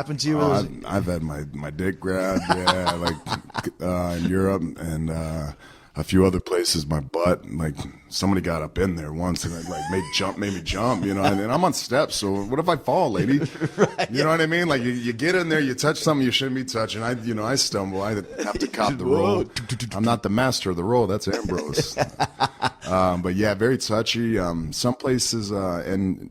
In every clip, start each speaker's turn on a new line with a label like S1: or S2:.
S1: happened to you? Was
S2: I've had my dick grabbed, yeah, like in Europe and a few other places. My butt, like somebody got up in there once and it, like made me jump, you know. And I'm on steps, so what if I fall, lady?
S1: right,
S2: You know what I mean? Like you get in there, you touch something you shouldn't be touching. I stumble. I have to cop the roll. I'm not the master of the roll. That's Ambrose. But yeah, very touchy. Some places and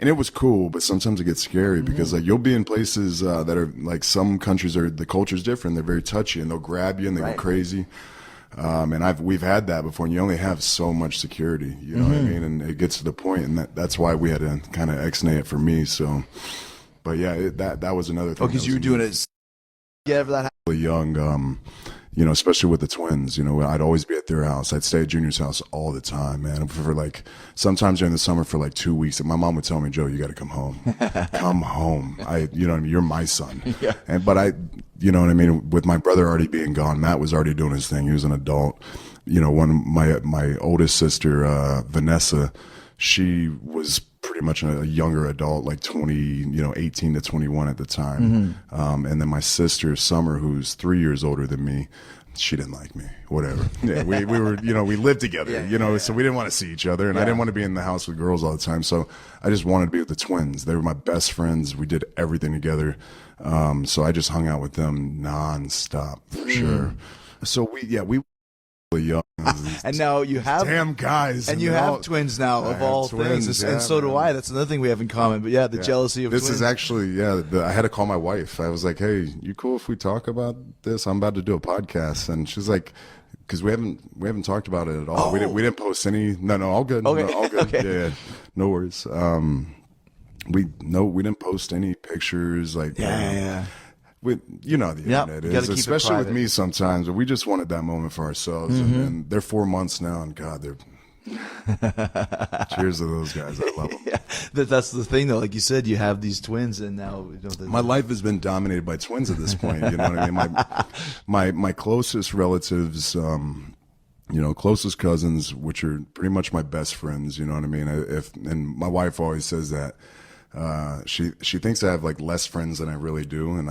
S2: it was cool, but sometimes it gets scary because like you'll be in places that are like some countries are the culture's different. They're very touchy and they'll grab you and they go crazy. And we've had that before, and you only have so much security, you know what I mean? And it gets to the point, and that's why we had to kind of ex-nay it for me. So, but yeah, that was another thing.
S1: oh, because you were doing it. Yeah, for that.
S2: Really young, you know, especially with the twins, you know, I'd always be at their house. I'd stay at Junior's house all the time, man. For like, sometimes during the summer for like 2 weeks. And my mom would tell me, Joe, you got to come home. Come home. You know what I mean? You're my son.
S1: Yeah.
S2: But you know what I mean? With my brother already being gone, Matt was already doing his thing. He was an adult. You know, my oldest sister, Vanessa, she was pretty much a younger adult, like 18 to 21 at the time. And then my sister, Summer, who's 3 years older than me, she didn't like me, whatever. Yeah, we were, you know, we lived together, so we didn't want to see each other. And I didn't want to be in the house with girls all the time. So I just wanted to be with the twins. They were my best friends. We did everything together. So I just hung out with them nonstop for sure. So we were really young.
S1: And now you have
S2: damn guys,
S1: and you have twins now of all things, and so do I. That's another thing we have in common. But yeah, the jealousy of
S2: this
S1: twins.
S2: is actually I had to call my wife. I was like, "Hey, you cool if we talk about this? I'm about to do a podcast," and she's like, "Because we haven't talked about it at all.
S1: Oh.
S2: We didn't post any. No, all good.
S1: Okay.
S2: No, all good.
S1: Okay.
S2: Yeah, no worries. We didn't post any pictures. Like you know how the internet is, especially with me sometimes. But we just wanted that moment for ourselves. And they're 4 months now, and God, they're cheers to those guys. I love them.
S1: Yeah, that's the thing, though. Like you said, you have these twins, and now
S2: my life has been dominated by twins at this point. You know what I mean? My closest relatives, you know, closest cousins, which are pretty much my best friends. You know what I mean? And my wife always says that she thinks I have like less friends than I really do, and